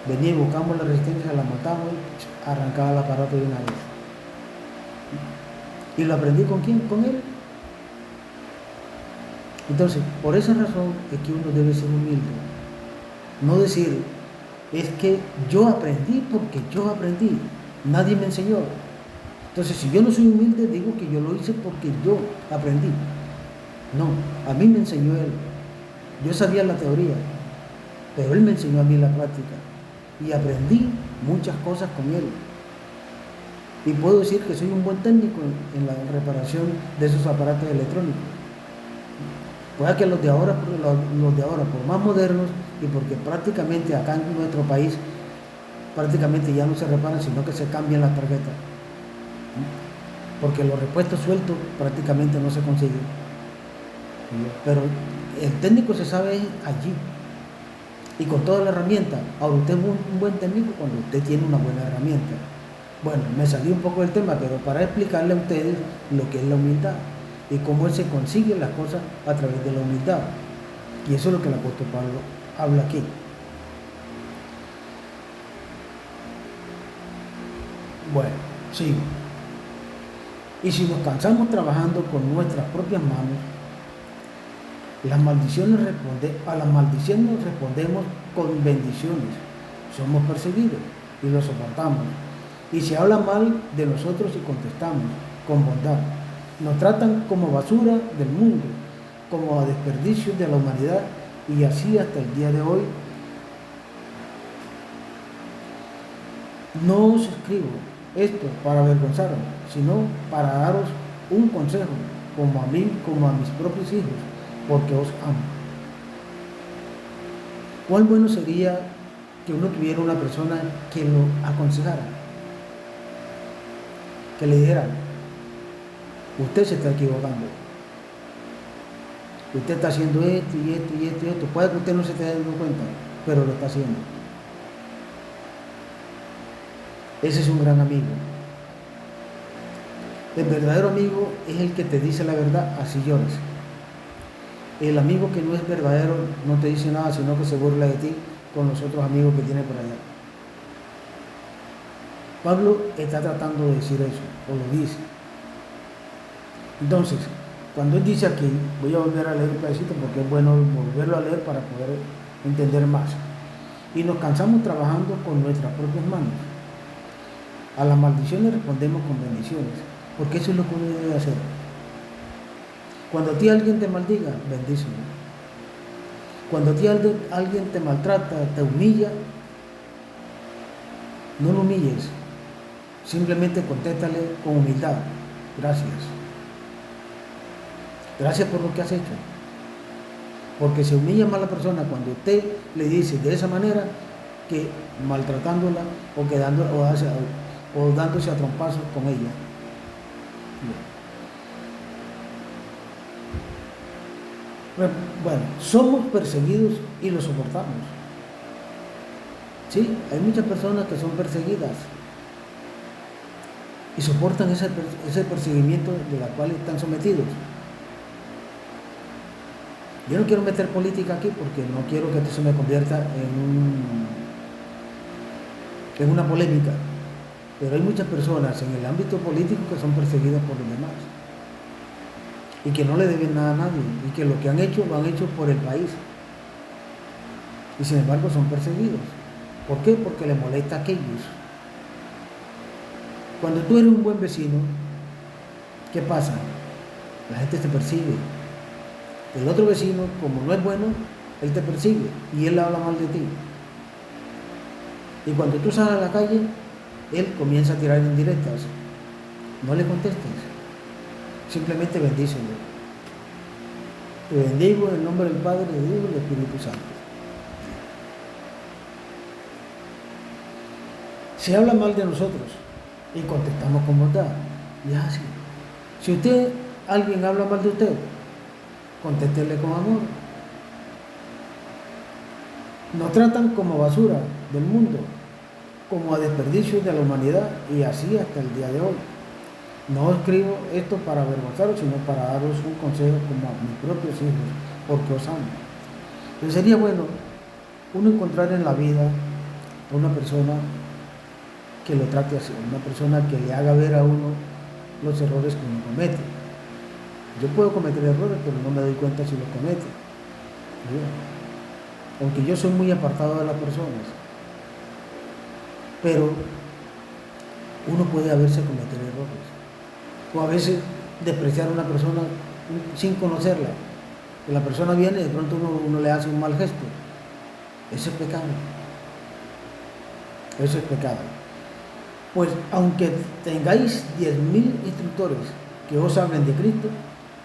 Venía y buscamos la resistencia, la montamos y arrancaba el aparato de una vez. ¿Y lo aprendí con quién? Con él. Entonces, por esa razón es que uno debe ser humilde. No decir, es que yo aprendí porque yo aprendí. Nadie me enseñó. Entonces, si yo no soy humilde, digo que yo lo hice porque yo aprendí. No, a mí me enseñó él. Yo sabía la teoría, pero él me enseñó a mí la práctica. Y aprendí muchas cosas con él. Y puedo decir que soy un buen técnico en la reparación de esos aparatos electrónicos. Puede que los de ahora, por más modernos y porque prácticamente acá en nuestro país, prácticamente ya no se reparan, sino que se cambian las tarjetas. Porque los repuestos sueltos prácticamente no se consiguen. Pero el técnico se sabe allí. Y con toda la herramienta. Ahora, usted es un buen técnico cuando usted tiene una buena herramienta. Bueno, me salí un poco del tema, pero para explicarle a ustedes lo que es la humildad y cómo se consiguen las cosas a través de la humildad. Y eso es lo que el apóstol Pablo habla aquí. Bueno, sigo. Y si nos cansamos trabajando con nuestras propias manos, a las maldiciones respondemos con bendiciones. Somos perseguidos y lo soportamos. Y se habla mal de nosotros y contestamos con bondad. Nos tratan como basura del mundo, como a desperdicios de la humanidad, y así hasta el día de hoy. No os escribo esto para avergonzaros, sino para daros un consejo, como a mí, como a mis propios hijos, porque os amo. ¿Cuán bueno sería que uno tuviera una persona que lo aconsejara? Que le dijera, usted se está equivocando, usted está haciendo esto y esto y esto y esto, puede que usted no se esté dando cuenta, pero lo está haciendo. Ese es un gran amigo. El verdadero amigo es el que te dice la verdad, así llores. El amigo que no es verdadero no te dice nada, sino que se burla de ti con los otros amigos que tiene por allá. Pablo está tratando de decir eso, o lo dice. Entonces, cuando él dice aquí, voy a volver a leer un pedacito porque es bueno volverlo a leer para poder entender más. Y nos cansamos trabajando con nuestras propias manos. A las maldiciones respondemos con bendiciones, porque eso es lo que uno debe hacer. Cuando a ti alguien te maldiga, bendícelo. Cuando a ti alguien te maltrata, te humilla, no lo humilles, simplemente contéstale con humildad: gracias. Gracias por lo que has hecho. Porque se humilla más la persona cuando usted le dice de esa manera que maltratándola o dándose a trompazos con ella. Bueno, somos perseguidos y lo soportamos. Sí, hay muchas personas que son perseguidas y soportan ese perseguimiento de la cual están sometidos. Yo no quiero meter política aquí porque no quiero que esto se me convierta en una polémica, pero hay muchas personas en el ámbito político que son perseguidas por los demás y que no le deben nada a nadie y que lo que han hecho lo han hecho por el país y sin embargo son perseguidos. ¿Por qué? Porque les molesta a aquellos. Cuando tú eres un buen vecino, ¿qué pasa? La gente te persigue. El otro vecino, como no es bueno, él te persigue y él habla mal de ti. Y cuando tú sales a la calle, él comienza a tirar indirectas. No le contestes, simplemente bendícelo. Te bendigo en el nombre del Padre, del Hijo y del Espíritu Santo. Se habla mal de nosotros y contestamos con bondad. Y es así. Si alguien habla mal de usted, contéstele con amor. Nos tratan como basura del mundo, como a desperdicio de la humanidad, y así hasta el día de hoy. No escribo esto para avergonzaros, sino para daros un consejo como a mis propios hijos, porque os amo. Entonces sería bueno uno encontrar en la vida a una persona que lo trate así, una persona que le haga ver a uno los errores que uno comete. Yo puedo cometer errores, pero no me doy cuenta si los cometo. Aunque yo soy muy apartado de las personas, pero uno puede a veces cometer errores, o a veces despreciar a una persona sin conocerla. Que la persona viene y de pronto uno le hace un mal gesto. Eso es pecado. Eso es pecado. Pues aunque tengáis 10.000 instructores que os hablen de Cristo,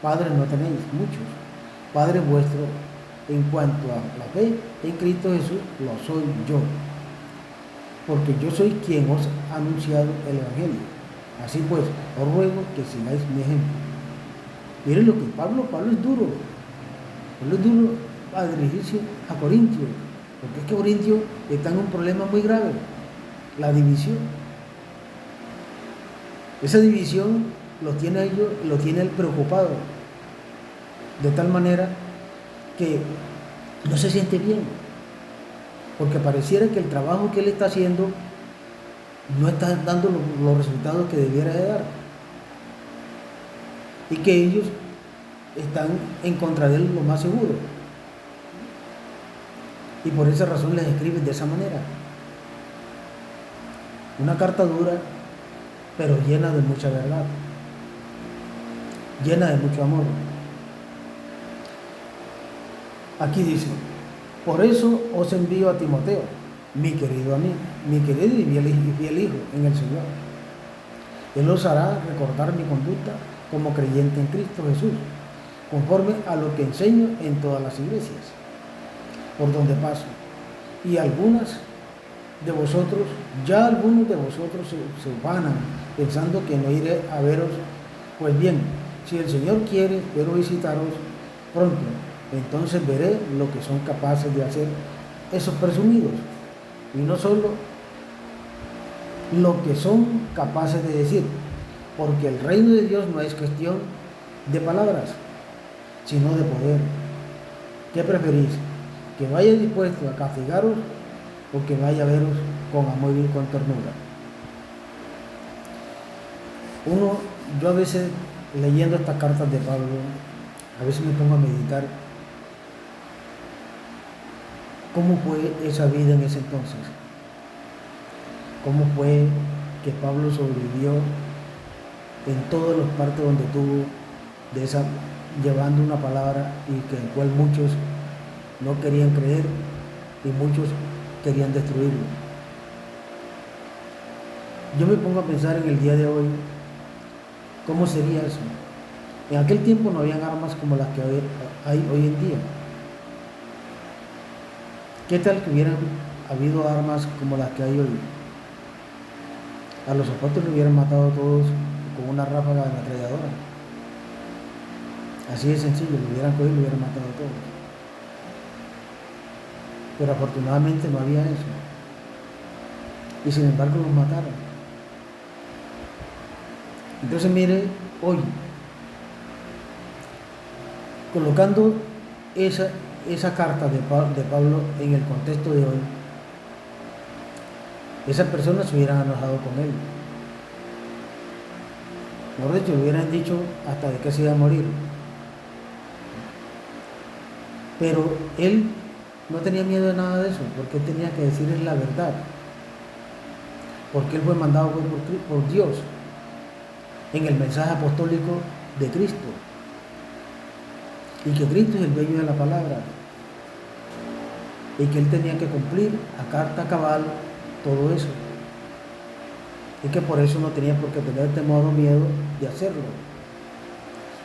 padres no tenéis muchos. Padre vuestro en cuanto a la fe en Cristo Jesús lo soy yo, porque yo soy quien os ha anunciado el Evangelio. Así pues, os ruego que sigáis mi ejemplo. Miren lo que Pablo es duro. Pablo es duro a dirigirse a Corintios, porque es que Corintios está en un problema muy grave: la división. Esa división lo tiene él preocupado, de tal manera que no se siente bien, porque pareciera que el trabajo que él está haciendo no está dando los resultados que debiera de dar, y que ellos están en contra de él lo más seguro, y por esa razón les escriben de esa manera. Una carta dura, pero llena de mucha verdad, llena de mucho amor. Aquí dice: por eso os envío a Timoteo, mi querido amigo, mi querido y fiel hijo en el Señor. Él os hará recordar mi conducta como creyente en Cristo Jesús, conforme a lo que enseño en todas las iglesias, por donde paso. Y algunos de vosotros se ufanan, pensando que no iré a veros. Pues bien, si el Señor quiere, espero visitaros pronto. Entonces veré lo que son capaces de hacer esos presumidos, y no solo lo que son capaces de decir, porque el reino de Dios no es cuestión de palabras, sino de poder. ¿Qué preferís? ¿Que vaya dispuesto a castigaros o que vaya a veros con amor y con ternura? Yo a veces, leyendo estas cartas de Pablo, a veces me pongo a meditar cómo fue esa vida en ese entonces, cómo fue que Pablo sobrevivió en todas las partes donde tuvo llevando una palabra, y que en cual muchos no querían creer y muchos querían destruirlo. Yo me pongo a pensar en el día de hoy, ¿cómo sería eso? En aquel tiempo no habían armas como las que hay hoy en día. ¿Qué tal que hubieran habido armas como las que hay hoy? A los apóstoles hubieran matado a todos con una ráfaga de ametralladora. Así de sencillo, lo hubieran cogido y lo hubieran matado a todos. Pero afortunadamente no había eso. Y sin embargo los mataron. Entonces mire, hoy, colocando esa carta de Pablo en el contexto de hoy, esas personas se hubieran enojado con él. Por hecho, le hubieran dicho hasta de qué se iba a morir. Pero él no tenía miedo de nada de eso, porque él tenía que decirles la verdad. Porque él fue mandado por Dios en el mensaje apostólico de Cristo. Y que Cristo es el dueño de la palabra. Y que él tenía que cumplir a carta cabal todo eso. Y que por eso no tenía por qué tener temor o miedo de hacerlo.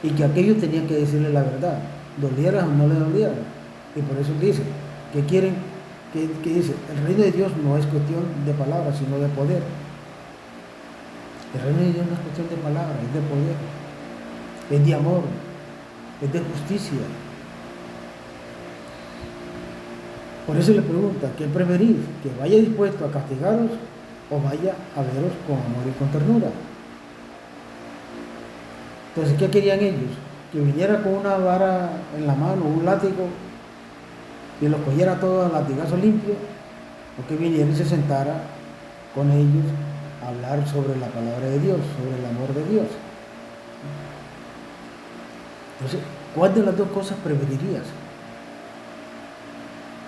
Y que aquellos tenían que decirle la verdad, dolieran o no le dolieran. Y por eso dice, que quieren, que dice, el reino de Dios no es cuestión de palabras, sino de poder. El reino de Dios no es cuestión de palabras, es de poder, es de amor, es de justicia. Por eso le pregunta, ¿qué preferís? ¿Que vaya dispuesto a castigaros o vaya a veros con amor y con ternura? Entonces, ¿qué querían ellos? Que viniera con una vara en la mano, un látigo, y los cogiera todos a latigazo limpio, o que viniera y se sentara con ellos a hablar sobre la palabra de Dios, sobre el amor de Dios. Entonces, ¿cuál de las dos cosas preferirías?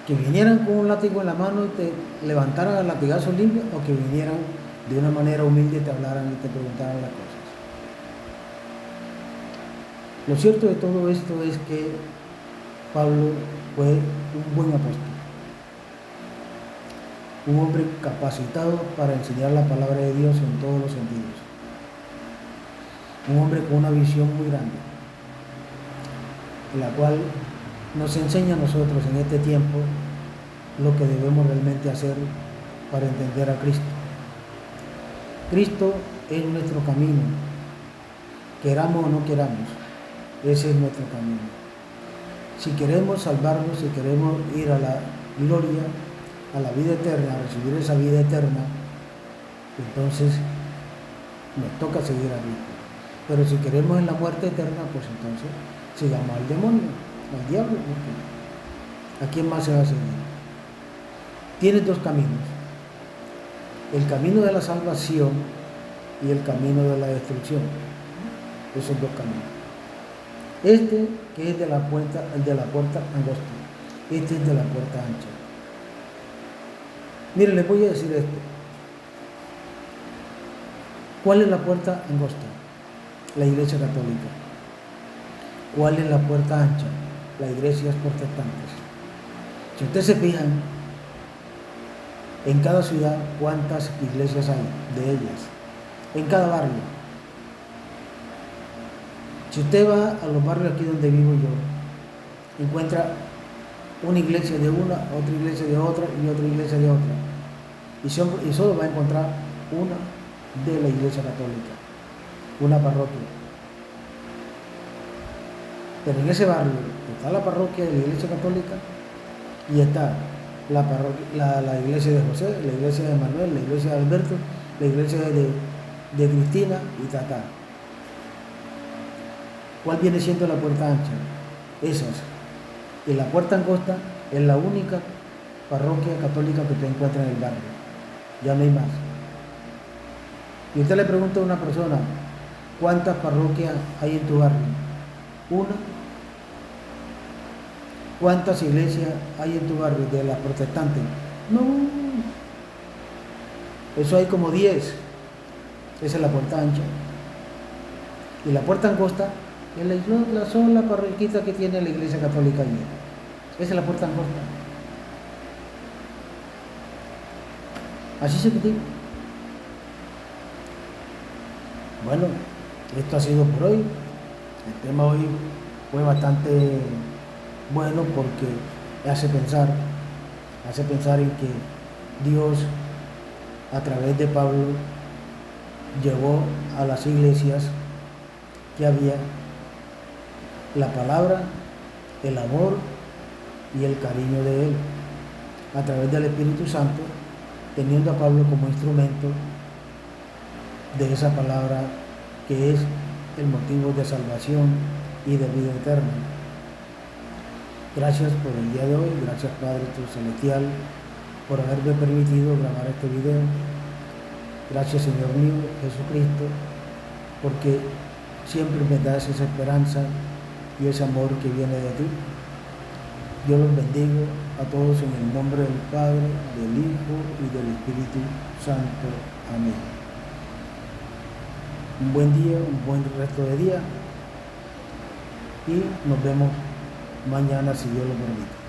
¿Que vinieran con un látigo en la mano y te levantaran al latigazo limpio, o que vinieran de una manera humilde y te hablaran y te preguntaran las cosas? Lo cierto de todo esto es que Pablo fue un buen apóstol, un hombre capacitado para enseñar la palabra de Dios en todos los sentidos, un hombre con una visión muy grande, en la cual nos enseña a nosotros en este tiempo lo que debemos realmente hacer para entender a Cristo. Cristo es nuestro camino, queramos o no queramos, ese es nuestro camino. Si queremos salvarnos, si queremos ir a la gloria, a la vida eterna, a recibir esa vida eterna, entonces nos toca seguir a Cristo. Pero si queremos en la muerte eterna, pues entonces sigamos al demonio, al diablo, porque ¿a quién más se va a seguir? Tienes dos caminos: el camino de la salvación y el camino de la destrucción. Esos dos caminos. Este que es de la puerta angosta, este es de la puerta ancha. Miren, les voy a decir esto. ¿Cuál es la puerta angosta? La Iglesia Católica. ¿Cuál es la puerta ancha? Las iglesias protestantes. Si ustedes se fijan, en cada ciudad, ¿cuántas iglesias hay de ellas? En cada barrio. Si usted va a los barrios aquí donde vivo yo, encuentra una iglesia de una, otra iglesia de otra y otra iglesia de otra. Y solo va a encontrar una de la Iglesia Católica, una parroquia. Pero en ese barrio está la parroquia de la Iglesia Católica y está la iglesia de José, la iglesia de Manuel, la iglesia de Alberto, la iglesia de Cristina y Tata. ¿Cuál viene siendo la puerta ancha? Esas. Y la puerta angosta es la única parroquia católica que usted encuentra en el barrio. Ya no hay más. Y usted le pregunta a una persona, ¿cuántas parroquias hay en tu barrio? Una. ¿Cuántas iglesias hay en tu barrio de las protestantes? No. Eso hay como 10. Esa es la puerta ancha. Y la puerta angosta es la sola parroquita que tiene la Iglesia Católica allí. Esa es la puerta angosta. Así se dice. Bueno, esto ha sido por hoy. El tema hoy fue bastante bueno porque hace pensar en que Dios a través de Pablo llevó a las iglesias que había la palabra, el amor y el cariño de Él, a través del Espíritu Santo, teniendo a Pablo como instrumento de esa palabra que es el motivo de salvación y de vida eterna. Gracias por el día de hoy, gracias Padre Celestial por haberme permitido grabar este video. Gracias Señor mío Jesucristo, porque siempre me das esa esperanza y ese amor que viene de ti. Yo los bendigo a todos en el nombre del Padre, del Hijo y del Espíritu Santo. Amén. Un buen día, un buen resto de día y nos vemos mañana si Dios lo permite.